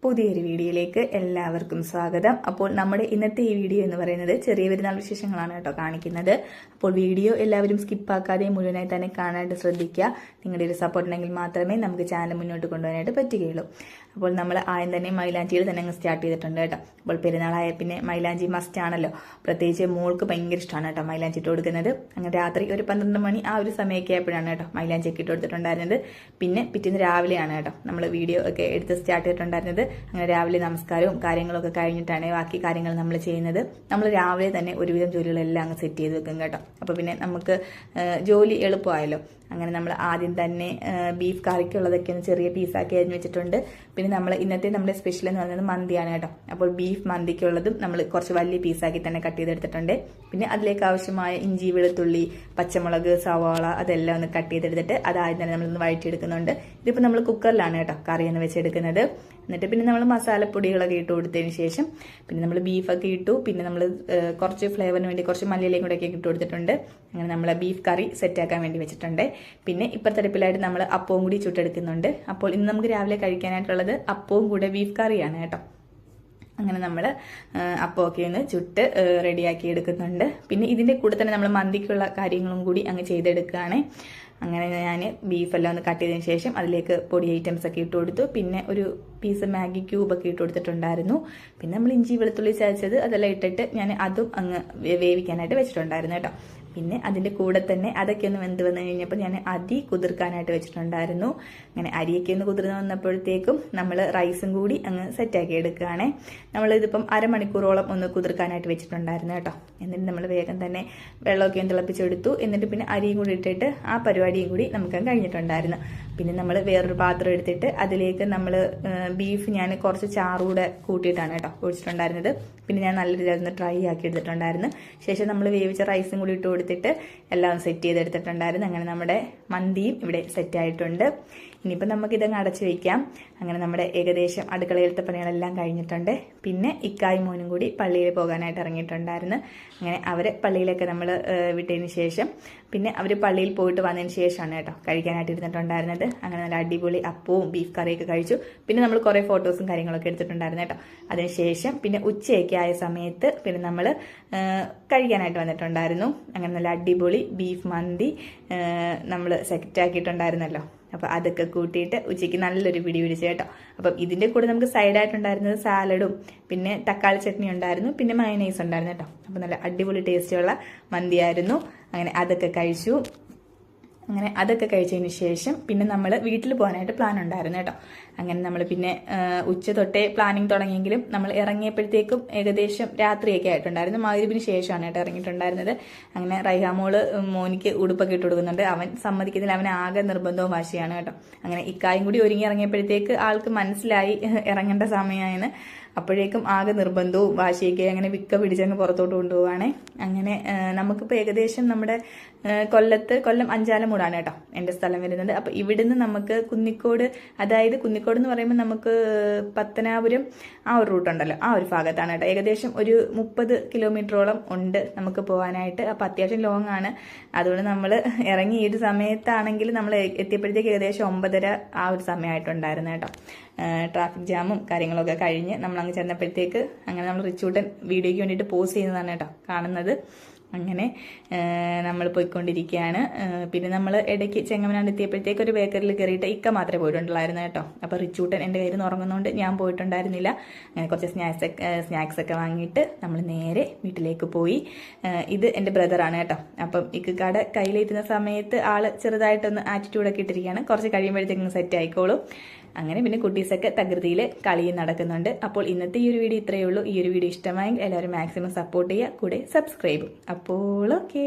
പുതിയൊരു വീഡിയോയിലേക്ക് എല്ലാവർക്കും സ്വാഗതം. അപ്പോൾ നമ്മുടെ ഇന്നത്തെ ഈ വീഡിയോ എന്ന് പറയുന്നത് ചെറിയ പെരുന്നാൾ വിശേഷങ്ങളാണ് കേട്ടോ കാണിക്കുന്നത്. അപ്പോൾ വീഡിയോ എല്ലാവരും സ്കിപ്പാക്കാതെ മുഴുവനായി തന്നെ കാണാനായിട്ട് ശ്രദ്ധിക്കുക. നിങ്ങളുടെ ഒരു സപ്പോർട്ട് ഉണ്ടെങ്കിൽ മാത്രമേ നമുക്ക് ചാനൽ മുന്നോട്ട് കൊണ്ടുപോകാനായിട്ട് പറ്റുകയുള്ളൂ. അപ്പോൾ നമ്മൾ ആദ്യം തന്നെ മൈലാഞ്ചിയിൽ തന്നെ അങ്ങ് സ്റ്റാർട്ട് ചെയ്തിട്ടുണ്ട് കേട്ടോ. അപ്പോൾ പെരുന്നാളായ പിന്നെ മൈലാഞ്ചി മസ്റ്റ് ആണല്ലോ. പ്രത്യേകിച്ച് മോൾക്ക് ഭയങ്കര ഇഷ്ടമാണ് കേട്ടോ മൈലാഞ്ചി ഇട്ട് കൊടുക്കുന്നത്. അങ്ങനെ രാത്രി ഒരു 12 മണി ആ ഒരു സമയമൊക്കെ ആയപ്പോഴാണ് കേട്ടോ മൈലാഞ്ചി ഒക്കെ ഇട്ട് കൊടുത്തിട്ടുണ്ടായിരുന്നത്. പിന്നെ പിറ്റേന്ന് രാവിലെയാണ് കേട്ടോ നമ്മൾ വീഡിയോ ഒക്കെ എടുത്ത് സ്റ്റാർട്ട് ചെയ്തിട്ടുണ്ടായിരുന്നത്. അങ്ങനെ രാവിലെ നമസ്കാരവും കാര്യങ്ങളൊക്കെ കഴിഞ്ഞിട്ടാണ് ബാക്കി കാര്യങ്ങൾ നമ്മൾ ചെയ്യുന്നത്. നമ്മൾ രാവിലെ തന്നെ ഒരുവിധം ജോലികളെല്ലാം അങ്ങ് സെറ്റ് ചെയ്ത് വെക്കും കേട്ടോ. അപ്പോൾ പിന്നെ നമുക്ക് ജോലി എളുപ്പമായല്ലോ. അങ്ങനെ നമ്മൾ ആദ്യം തന്നെ ബീഫ് കറിക്കുള്ളതൊക്കെ ഒന്ന് ചെറിയ പീസാക്കി അരിഞ്ഞ് വെച്ചിട്ടുണ്ട്. പിന്നെ നമ്മൾ ഇന്നത്തെ നമ്മുടെ സ്പെഷ്യൽ എന്ന് പറയുന്നത് മന്തിയാണ് കേട്ടോ. അപ്പോൾ ബീഫ് മന്തിക്കുള്ളതും നമ്മൾ കുറച്ച് വലിയ പീസാക്കി തന്നെ കട്ട് ചെയ്തെടുത്തിട്ടുണ്ട്. പിന്നെ അതിലേക്ക് ആവശ്യമായ ഇഞ്ചി, വെളുത്തുള്ളി, പച്ചമുളക്, സവാള അതെല്ലാം ഒന്ന് കട്ട് ചെയ്തെടുത്തിട്ട് അതാദ്യം തന്നെ നമ്മളൊന്ന് വഴറ്റിയെടുക്കുന്നുണ്ട്. ഇതിപ്പോൾ നമ്മൾ കുക്കറിലാണ് കേട്ടോ കറിയൊന്ന് വെച്ചെടുക്കുന്നത്. എന്നിട്ട് പിന്നെ നമ്മൾ മസാലപ്പൊടികളൊക്കെ ഇട്ട് കൊടുത്തതിന് ശേഷം പിന്നെ നമ്മൾ ബീഫൊക്കെ ഇട്ടു. പിന്നെ നമ്മൾ കുറച്ച് ഫ്ലേവറിന് വേണ്ടി കുറച്ച് മല്ലിയിലയും കൂടെ ഒക്കെ ഇട്ട് കൊടുത്തിട്ടുണ്ട്. അങ്ങനെ നമ്മൾ ബീഫ് കറി സെറ്റാക്കാൻ വേണ്ടി വെച്ചിട്ടുണ്ട്. പിന്നെ ഇപ്പുറത്തടുപ്പിലായിട്ട് നമ്മൾ അപ്പവും കൂടി ചുട്ടെടുക്കുന്നുണ്ട്. അപ്പോൾ ഇന്ന് നമുക്ക് രാവിലെ കഴിക്കാനായിട്ടുള്ളത് അപ്പവും കൂടെ ബീഫ് കറിയാണ് കേട്ടോ. അങ്ങനെ നമ്മൾ അപ്പമൊക്കെ ഒന്ന് ചുട്ട് റെഡിയാക്കി എടുക്കുന്നുണ്ട്. പിന്നെ ഇതിൻ്റെ കൂടെ തന്നെ നമ്മൾ മന്തിക്കുള്ള കാര്യങ്ങളും കൂടി അങ്ങ് ചെയ്തെടുക്കുകയാണ്. അങ്ങനെ ഞാൻ ബീഫെല്ലാം ഒന്ന് കട്ട് ചെയ്തതിന് ശേഷം അതിലേക്ക് പൊടി ഐറ്റംസ് ഒക്കെ ഇട്ട് കൊടുത്തു. പിന്നെ ഒരു പീസ് മാഗി ക്യൂബൊക്കെ ഇട്ട് കൊടുത്തിട്ടുണ്ടായിരുന്നു. പിന്നെ നമ്മൾ ഇഞ്ചി, വെളുത്തുള്ളി ചതച്ചത് അതെല്ലാം ഇട്ടിട്ട് ഞാൻ അതും അങ്ങ് വേവിക്കാനായിട്ട് വെച്ചിട്ടുണ്ടായിരുന്നു കേട്ടോ. പിന്നെ അതിൻ്റെ കൂടെ തന്നെ അതൊക്കെ ഒന്ന് വെന്ത് വന്നു കഴിഞ്ഞപ്പോൾ ഞാൻ അരി കുതിർക്കാനായിട്ട് വെച്ചിട്ടുണ്ടായിരുന്നു. അങ്ങനെ അരിയൊക്കെ ഒന്ന് കുതിർന്ന് വന്നപ്പോഴത്തേക്കും നമ്മൾ റൈസും കൂടി അങ്ങ് സെറ്റാക്കി എടുക്കുകയാണേ. നമ്മളിതിപ്പം അരമണിക്കൂറോളം ഒന്ന് കുതിർക്കാനായിട്ട് വെച്ചിട്ടുണ്ടായിരുന്നു കേട്ടോ. എന്നിട്ട് നമ്മൾ വേഗം തന്നെ വെള്ളമൊക്കെ ഒന്ന് തിളപ്പിച്ചെടുത്തു. എന്നിട്ട് പിന്നെ അരിയും കൂടി ഇട്ടിട്ട് ആ പരിപാടിയും കൂടി നമുക്ക് കഴിഞ്ഞിട്ടുണ്ടായിരുന്നു. പിന്നെ നമ്മൾ വേറൊരു പാത്രം എടുത്തിട്ട് അതിലേക്ക് നമ്മൾ ബീഫ് ഞാൻ കുറച്ച് ചാറൂടെ കൂട്ടിയിട്ടാണ് കേട്ടോ ഒഴിച്ചിട്ടുണ്ടായിരുന്നത്. പിന്നെ ഞാൻ നല്ല രീതിയിൽ ഒന്ന് ഡ്രൈ ആക്കി എടുത്തിട്ടുണ്ടായിരുന്നു. ശേഷം നമ്മൾ വേവിച്ച റൈസും കൂടി ഇട്ട് കൊടുത്തിട്ട് എല്ലാം സെറ്റ് ചെയ്തെടുത്തിട്ടുണ്ടായിരുന്നു. അങ്ങനെ നമ്മുടെ മന്തിയും ഇവിടെ സെറ്റായിട്ടുണ്ട്. ഇനിയിപ്പോൾ നമുക്കിതങ്ങ് അടച്ചു വയ്ക്കാം. അങ്ങനെ നമ്മുടെ ഏകദേശം അടുക്കളയിലത്തെ പണികളെല്ലാം കഴിഞ്ഞിട്ടുണ്ട്. പിന്നെ ഇക്കായും മോനും കൂടി പള്ളിയിൽ പോകാനായിട്ട് ഇറങ്ങിയിട്ടുണ്ടായിരുന്നു. അങ്ങനെ അവർ പള്ളിയിലൊക്കെ നമ്മൾ വിട്ടതിന് ശേഷം പിന്നെ അവർ പള്ളിയിൽ പോയിട്ട് വന്നതിന് ശേഷമാണ് കേട്ടോ കഴിക്കാനായിട്ട് ഇരുന്നിട്ടുണ്ടായിരുന്നത്. അങ്ങനെ നല്ല അടിപൊളി അപ്പവും ബീഫ് കറിയൊക്കെ കഴിച്ചു. പിന്നെ നമ്മൾ കുറേ ഫോട്ടോസും കാര്യങ്ങളൊക്കെ എടുത്തിട്ടുണ്ടായിരുന്നു കേട്ടോ. അതിനുശേഷം പിന്നെ ഉച്ചയൊക്കെ ആയ സമയത്ത് പിന്നെ നമ്മൾ കഴിക്കാനായിട്ട് വന്നിട്ടുണ്ടായിരുന്നു. അങ്ങനെ നല്ല അടിപൊളി ബീഫ് മന്തി നമ്മൾ സെറ്റാക്കിയിട്ടുണ്ടായിരുന്നല്ലോ. അപ്പോൾ അതൊക്കെ കൂട്ടിയിട്ട് ഉച്ചയ്ക്ക് നല്ലൊരു പിടി പിടിച്ചു കേട്ടോ. അപ്പം ഇതിൻ്റെ കൂടെ നമുക്ക് സൈഡായിട്ടുണ്ടായിരുന്നത് സാലഡും പിന്നെ തക്കാളി ചട്നി ഉണ്ടായിരുന്നു. പിന്നെ മയനൈസ് ഉണ്ടായിരുന്നു കേട്ടോ. അപ്പോൾ നല്ല അടിപൊളി ടേസ്റ്റുള്ള മന്തിയായിരുന്നു. അങ്ങനെ അതൊക്കെ കഴിച്ചു. അങ്ങനെ അതൊക്കെ കഴിച്ചതിന് ശേഷം പിന്നെ നമ്മൾ വീട്ടിൽ പോകാനായിട്ട് പ്ലാൻ ഉണ്ടായിരുന്നു കേട്ടോ. അങ്ങനെ നമ്മൾ പിന്നെ ഉച്ച തൊട്ടേ പ്ലാനിങ് തുടങ്ങിയെങ്കിലും നമ്മൾ ഇറങ്ങിയപ്പോഴത്തേക്കും ഏകദേശം രാത്രിയൊക്കെ ആയിട്ടുണ്ടായിരുന്നു. മഗ്‌രിബിന് ശേഷമാണ് കേട്ടോ ഇറങ്ങിയിട്ടുണ്ടായിരുന്നത്. അങ്ങനെ റൈഹാമോള് മോനിക്ക് ഉടുപ്പൊക്കെ ഇട്ട് കൊടുക്കുന്നുണ്ട്. അവൻ സമ്മതിക്കുന്നില്ല. അവൻ ആകെ നിർബന്ധവും വാശിയാണ് കേട്ടോ. അങ്ങനെ ഇക്കായും കൂടി ഒരുങ്ങി ഇറങ്ങിയപ്പോഴത്തേക്ക് ആൾക്ക് മനസ്സിലായി ഇറങ്ങേണ്ട സമയമായെന്ന്. അപ്പോഴേക്കും ആകെ നിർബന്ധവും വാശിയൊക്കെ അങ്ങനെ വിക്ക പിടിച്ചങ്ങ് പുറത്തോട്ട് കൊണ്ടുപോവാണേ. അങ്ങനെ നമുക്കിപ്പോൾ ഏകദേശം നമ്മുടെ കൊല്ലം അഞ്ചാലമൂടാണ് കേട്ടോ എൻ്റെ സ്ഥലം വരുന്നത്. അപ്പോൾ ഇവിടുന്ന് നമുക്ക് കുന്നിക്കോട്, അതായത് കുന്നിക്കോട് എന്ന് പറയുമ്പോൾ നമുക്ക് പത്തനാപുരം ആ ഒരു റൂട്ടുണ്ടല്ലോ, ആ ഒരു ഭാഗത്താണ് കേട്ടോ. ഏകദേശം ഒരു 30 കിലോമീറ്ററോളം ഉണ്ട് നമുക്ക് പോകാനായിട്ട്. അപ്പോൾ അത്യാവശ്യം ലോങ് ആണ്. അതുകൊണ്ട് നമ്മൾ ഇറങ്ങി ഈ ഒരു സമയത്താണെങ്കിൽ നമ്മൾ എത്തിയപ്പോഴത്തേക്ക് ഏകദേശം 9:30 ആ ഒരു സമയമായിട്ടുണ്ടായിരുന്നു കേട്ടോ. ട്രാഫിക് ജാമും കാര്യങ്ങളൊക്കെ കഴിഞ്ഞ് നമ്മളങ്ങ് ചെന്നപ്പോഴത്തേക്ക് അങ്ങനെ നമ്മൾ റിച്ചൂട്ടൻ വീഡിയോയ്ക്ക് വേണ്ടിയിട്ട് പോസ് ചെയ്യുന്നതാണ് കേട്ടോ കാണുന്നത്. അങ്ങനെ നമ്മൾ പോയിക്കൊണ്ടിരിക്കുകയാണ്. പിന്നെ നമ്മൾ ഇടയ്ക്ക് ചെങ്ങമനാട് എത്തിയപ്പോഴത്തേക്ക് ഒരു ബേക്കറിയിൽ കയറിയിട്ട് ഇക്ക മാത്രമേ പോയിട്ടുണ്ടായിരുന്നു കേട്ടോ. അപ്പോൾ റിച്ചൂട്ടൻ എൻ്റെ കയ്യിൽ നിന്ന് ഉറങ്ങുന്നതുകൊണ്ട് ഞാൻ പോയിട്ടുണ്ടായിരുന്നില്ല. അങ്ങനെ കുറച്ച് സ്നാക്സ് ഒക്കെ വാങ്ങിയിട്ട് നമ്മൾ നേരെ വീട്ടിലേക്ക് പോയി. ഇത് എൻ്റെ ബ്രദറാണ് കേട്ടോ. അപ്പം ഇക്കയുടെ കയ്യിലിരുന്ന സമയത്ത് ആൾ ചെറുതായിട്ടൊന്ന് ആറ്റിറ്റ്യൂഡൊക്കെ ഇട്ടിരിക്കുകയാണ്. കുറച്ച് കഴിയുമ്പോഴത്തേക്കും സെറ്റ് ആയിക്കോളും. അങ്ങനെ പിന്നെ കുട്ടീസൊക്കെ തകൃതിയിൽ കളിയും നടക്കുന്നുണ്ട്. അപ്പോൾ ഇന്നത്തെ ഈ ഒരു വീഡിയോ ഇത്രയേ ഉള്ളൂ. ഈ ഒരു വീഡിയോ ഇഷ്ടമായെങ്കിൽ എല്ലാവരും മാക്സിമം സപ്പോർട്ട് ചെയ്യുക, കൂടെ സബ്സ്ക്രൈബും. അപ്പോൾ ഓക്കേ.